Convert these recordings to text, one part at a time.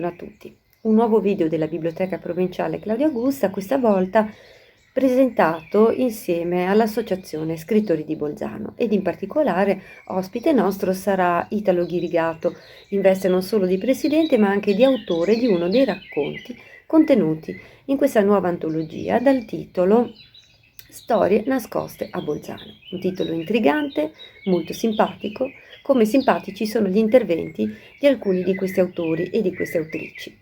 buongiorno a tutti. Un nuovo video della Biblioteca Provinciale Claudio Augusta, questa volta presentato insieme all'Associazione Scrittori di Bolzano ed in particolare ospite nostro sarà Italo Ghirigato, in veste non solo di presidente ma anche di autore di uno dei racconti contenuti in questa nuova antologia dal titolo Storie nascoste a Bolzano. Un titolo intrigante, molto simpatico, come simpatici sono gli interventi di alcuni di questi autori e di queste autrici.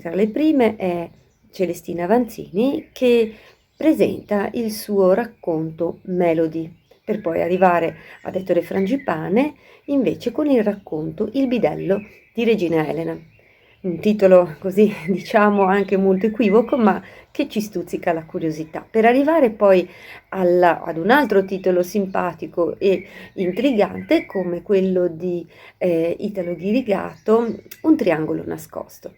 Tra le prime è Celestina Vanzini, che presenta il suo racconto Melody, per poi arrivare ad Ettore Frangipane invece con il racconto Il bidello di Regina Elena. Un titolo così diciamo anche molto equivoco, ma che ci stuzzica la curiosità, per arrivare poi ad un altro titolo simpatico e intrigante come quello di Italo Ghirigato, Un triangolo nascosto.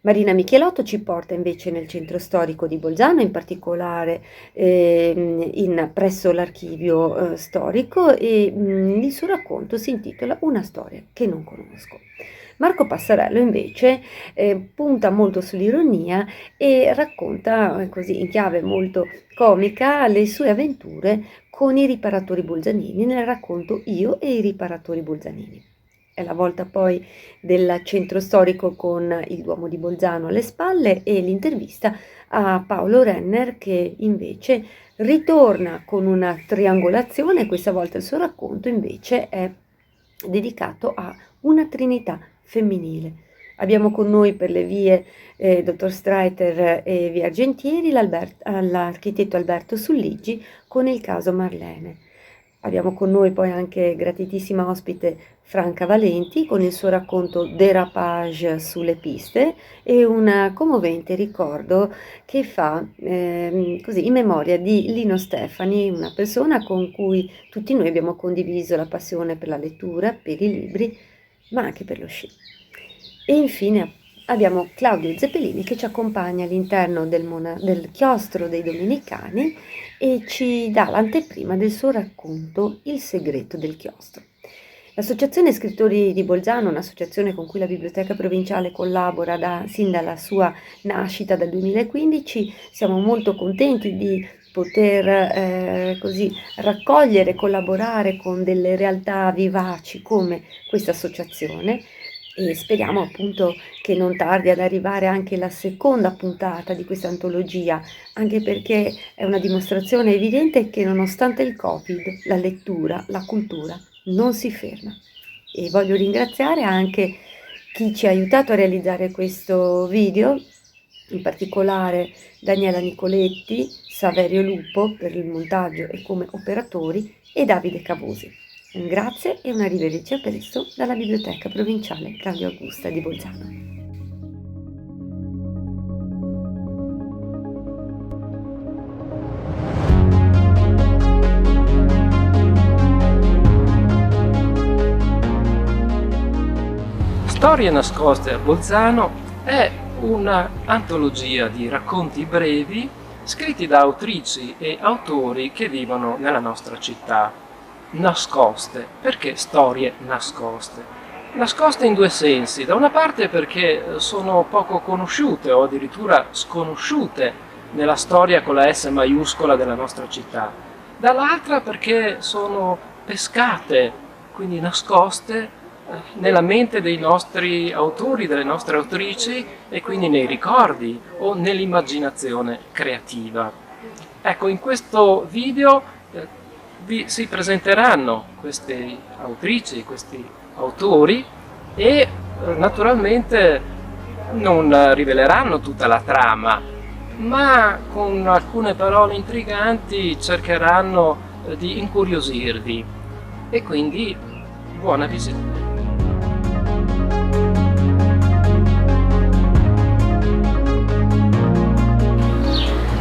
Marina Michelotto ci porta invece nel centro storico di Bolzano, in particolare presso l'archivio storico, e il suo racconto si intitola Una storia che non conosco. Marco Passarello invece punta molto sull'ironia e racconta così in chiave molto comica le sue avventure con i riparatori bolzanini nel racconto Io e i riparatori bolzanini. È la volta poi del centro storico con il Duomo di Bolzano alle spalle e l'intervista a Paolo Renner, che invece ritorna con una triangolazione. Questa volta il suo racconto invece è dedicato a una trinità femminile. Abbiamo con noi per le vie dottor Streiter e via Argentieri l'architetto Alberto Sulligi con il caso Marlene. Abbiamo con noi poi anche gratitissima ospite Franca Valenti con il suo racconto Dérapage sulle piste e un commovente ricordo che fa così in memoria di Lino Stefani, una persona con cui tutti noi abbiamo condiviso la passione per la lettura, per i libri, ma anche per lo sci. E infine abbiamo Claudio Zeppelini che ci accompagna all'interno del chiostro dei Domenicani e ci dà l'anteprima del suo racconto Il segreto del chiostro. L'Associazione Scrittori di Bolzano, un'associazione con cui la Biblioteca Provinciale collabora sin dalla sua nascita dal 2015, siamo molto contenti di poter così raccogliere e collaborare con delle realtà vivaci come questa associazione, e speriamo appunto che non tardi ad arrivare anche la seconda puntata di questa antologia, anche perché è una dimostrazione evidente che nonostante il Covid, la lettura, la cultura non si ferma. E voglio ringraziare anche chi ci ha aiutato a realizzare questo video, in particolare Daniela Nicoletti, Saverio Lupo per il montaggio e come operatori e Davide Cavosi. Un grazie e un arrivederci a presto dalla Biblioteca Provinciale Claudio Augusta di Bolzano. Storie nascoste a Bolzano è una antologia di racconti brevi scritti da autrici e autori che vivono nella nostra città. Nascoste, perché storie nascoste? Nascoste in due sensi: da una parte perché sono poco conosciute o addirittura sconosciute nella storia con la S maiuscola della nostra città, dall'altra perché sono pescate, quindi nascoste nella mente dei nostri autori, delle nostre autrici e quindi nei ricordi o nell'immaginazione creativa. Ecco, in questo video si presenteranno queste autrici, questi autori e naturalmente non riveleranno tutta la trama, ma con alcune parole intriganti cercheranno di incuriosirvi e quindi buona visita.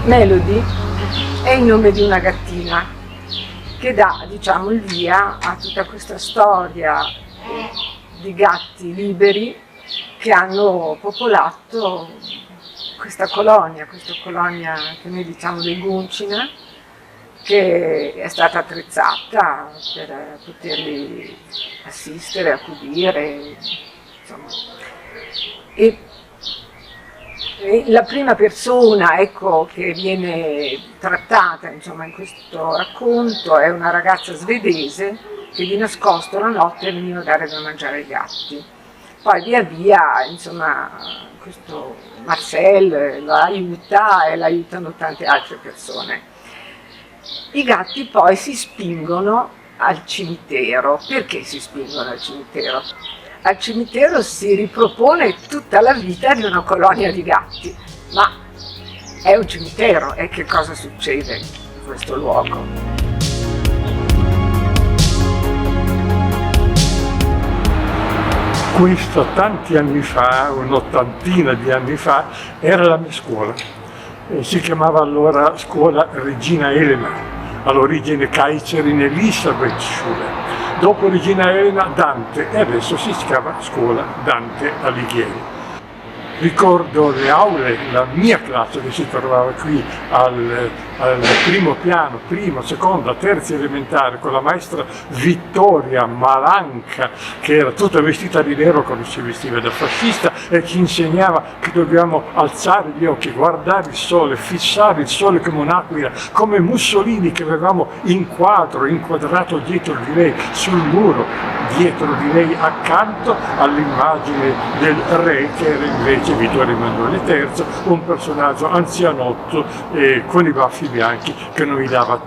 Melody è il nome di una gattina che dà, diciamo, il via a tutta questa storia di gatti liberi che hanno popolato questa colonia che noi diciamo dei Guncina, che è stata attrezzata per poterli assistere, accudire, insomma. E la prima persona, ecco, che viene trattata, insomma, in questo racconto è una ragazza svedese che di nascosto la notte veniva a dare da mangiare ai gatti. Poi via via, insomma, questo Marcel la aiuta e l'aiutano tante altre persone. I gatti poi si spingono al cimitero. Perché si spingono al cimitero? Al cimitero si ripropone tutta la vita di una colonia di gatti, ma è un cimitero e che cosa succede in questo luogo? Questo tanti anni fa, un'ottantina di anni fa, era la mia scuola. Si chiamava allora Scuola Regina Elena, all'origine Kaiserin Elisabeth Schule. Dopo Regina Elena Dante e adesso si chiama Scuola Dante Alighieri. Ricordo le aule, la mia classe che si trovava qui al primo piano, prima, seconda, terza elementare, con la maestra Vittoria Malanca, che era tutta vestita di nero come si vestiva da fascista e ci insegnava che dobbiamo alzare gli occhi, guardare il sole, fissare il sole come un'aquila, come Mussolini che avevamo inquadrato dietro di lei, sul muro, dietro di lei, accanto all'immagine del re che era invece Vittorio Emanuele III, un personaggio anzianotto con i baffi bianchi che non gli dava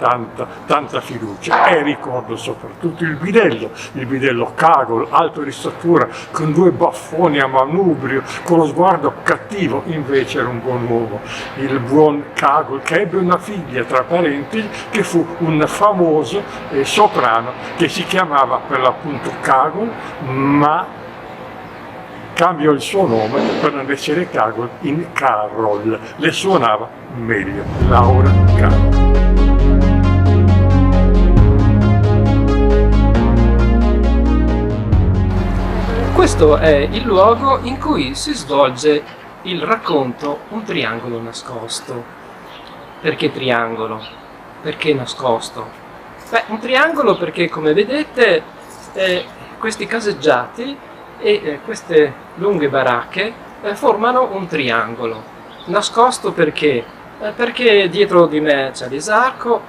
tanta fiducia. E ricordo soprattutto il bidello Cagol, alto di statura, con due baffoni a manubrio, con lo sguardo cattivo, invece era un buon uomo, il buon Cagol, che ebbe una figlia, tra parentesi, che fu un famoso soprano che si chiamava per l'appunto Cagol, ma cambiò il suo nome per non essere Cagol in Carol, le suonava meglio, Laura Carol. Questo è il luogo in cui si svolge il racconto Un triangolo nascosto. Perché triangolo? Perché nascosto? Beh, un triangolo perché, come vedete, questi caseggiati e queste lunghe baracche formano un triangolo. Nascosto perché? Perché dietro di me c'è l'Isarco,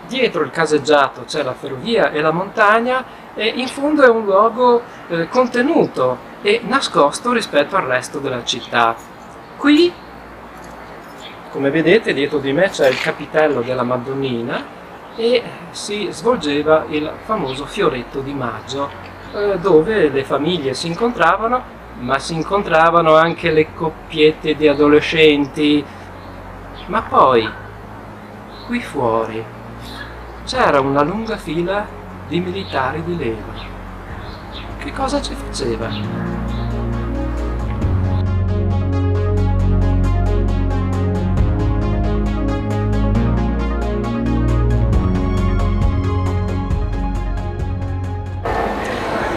dietro il caseggiato c'è la ferrovia e la montagna, e in fondo è un luogo contenuto e nascosto rispetto al resto della città. Qui, come vedete, dietro di me c'è il capitello della Madonnina e si svolgeva il famoso Fioretto di Maggio, dove le famiglie si incontravano, ma si incontravano anche le coppiette di adolescenti. Ma poi, qui fuori, c'era una lunga fila di militari di leva. Che cosa ci faceva?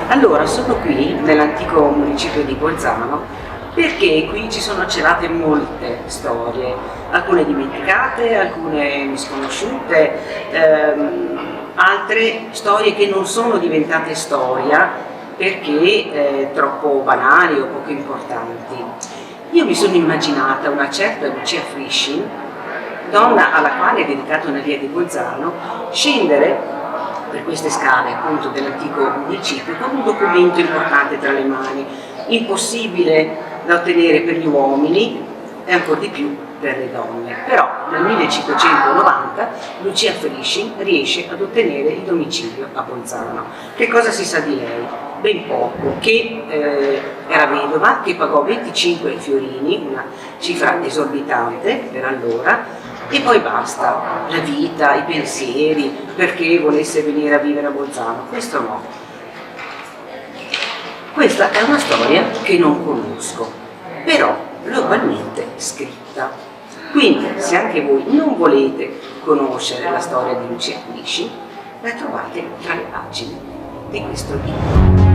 Allora, sono qui nell'antico municipio di Bolzano perché qui ci sono celate molte storie, alcune dimenticate, alcune misconosciute, altre storie che non sono diventate storia perché troppo banali o poco importanti. Io mi sono immaginata una certa Lucia Frischin, donna alla quale è dedicata una via di Bolzano, scendere per queste scale appunto dell'antico municipio con un documento importante tra le mani, impossibile da ottenere per gli uomini e ancora di più per le donne. Però nel 1590 Lucia Frischin riesce ad ottenere il domicilio a Bolzano. Che cosa si sa di lei? Ben poco, che era vedova, che pagò 25 fiorini, una cifra esorbitante per allora, e poi basta, la vita, i pensieri, perché volesse venire a vivere a Bolzano, questo no. Questa è una storia che non conosco, però globalmente scritta. Quindi, se anche voi non volete conoscere la storia di Lucia Frischin, la trovate tra le pagine di questo libro.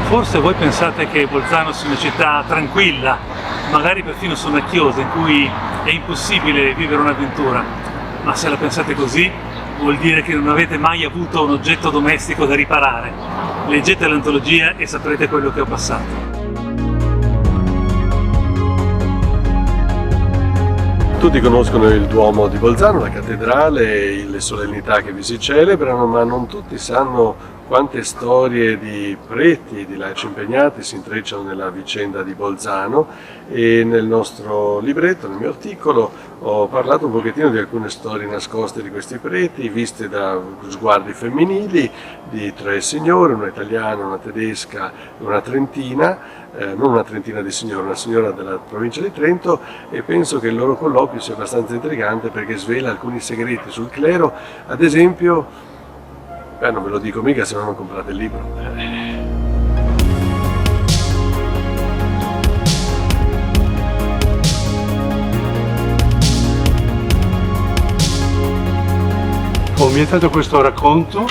Forse voi pensate che Bolzano sia una città tranquilla, magari perfino sonnacchiosa, in cui è impossibile vivere un'avventura. ma se la pensate così vuol dire che non avete mai avuto un oggetto domestico da riparare. Leggete l'antologia e saprete quello che ho passato. Tutti conoscono il Duomo di Bolzano, la cattedrale, le solennità che vi si celebrano, ma non tutti sanno quante storie di preti, di laici impegnati si intrecciano nella vicenda di Bolzano, e nel nostro libretto, nel mio articolo, ho parlato un pochettino di alcune storie nascoste di questi preti, viste da sguardi femminili, di 3 signore, una italiana, una tedesca e una trentina, non una trentina di signore, una signora della provincia di Trento, e penso che il loro colloquio sia abbastanza intrigante perché svela alcuni segreti sul clero, ad esempio, non ve lo dico mica se non comprate il libro. Ho ambientato questo racconto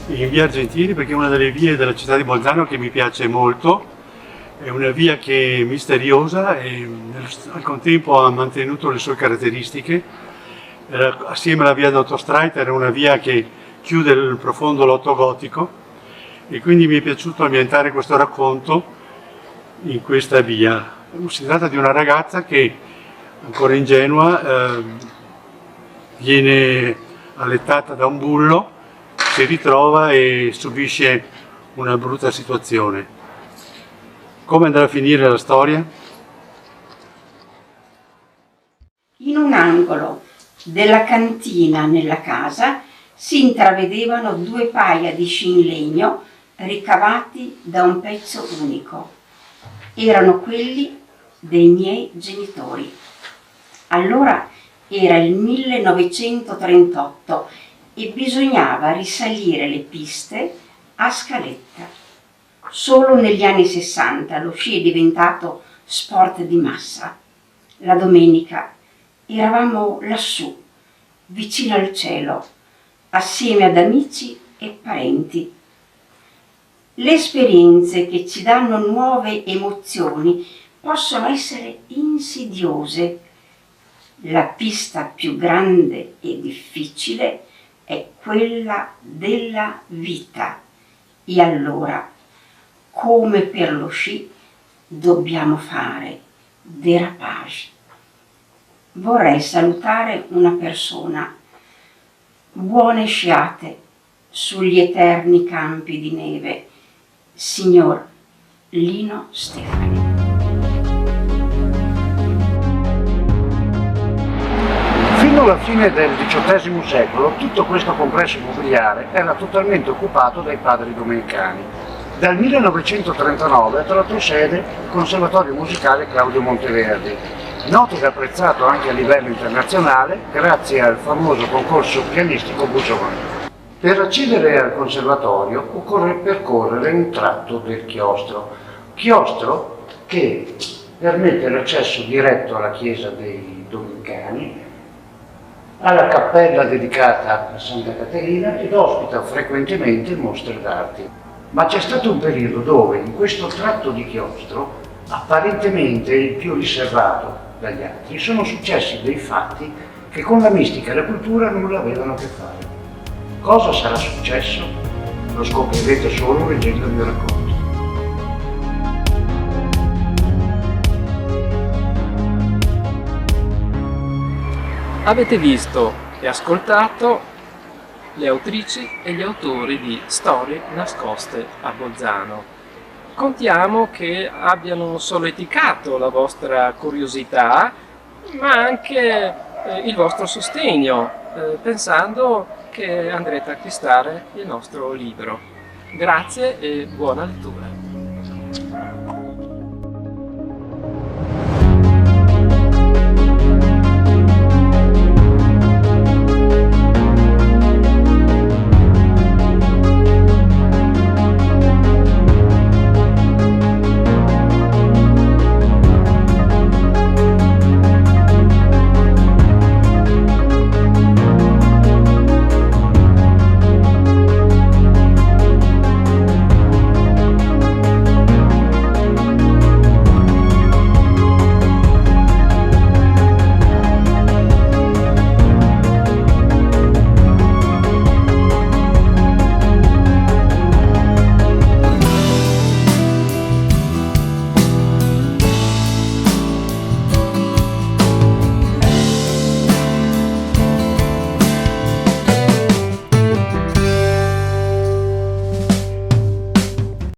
in via Argentini perché è una delle vie della città di Bolzano che mi piace molto. È una via che è misteriosa e al contempo ha mantenuto le sue caratteristiche. Assieme alla via d'Autostreiter era una via che chiude il profondo lotto gotico, e quindi mi è piaciuto ambientare questo racconto in questa via. Si tratta di una ragazza che, ancora ingenua, viene allettata da un bullo, si ritrova e subisce una brutta situazione. Come andrà a finire la storia? In un angolo della cantina nella casa si intravedevano 2 paia di sci in legno ricavati da un pezzo unico. Erano quelli dei miei genitori. Allora era il 1938 e bisognava risalire le piste a scaletta. Solo negli anni 60 lo sci è diventato sport di massa. La domenica eravamo lassù, vicino al cielo, assieme ad amici e parenti. Le esperienze che ci danno nuove emozioni possono essere insidiose. La pista più grande e difficile è quella della vita. E allora, come per lo sci, dobbiamo fare dérapage. Vorrei salutare una persona. Buone sciate sugli eterni campi di neve, signor Lino Stefani. Fino alla fine del XVIII secolo tutto questo complesso immobiliare era totalmente occupato dai padri domenicani. Dal 1939 ha tratto sede il Conservatorio Musicale Claudio Monteverdi, noto ed apprezzato anche a livello internazionale grazie al famoso concorso pianistico Busoni. Per accedere al conservatorio occorre percorrere un tratto del chiostro che permette l'accesso diretto alla chiesa dei Domenicani, alla cappella dedicata a Santa Caterina ed ospita frequentemente mostre d'arte. Ma c'è stato un periodo dove in questo tratto di chiostro, apparentemente il più riservato dagli altri, sono successi dei fatti che con la mistica e la cultura nulla avevano a che fare. Cosa sarà successo? Lo scoprirete solo leggendo il mio racconto. Avete visto e ascoltato le autrici e gli autori di Storie nascoste a Bolzano. Contiamo che abbiano solleticato la vostra curiosità, ma anche il vostro sostegno, pensando che andrete a acquistare il nostro libro. Grazie e buona lettura.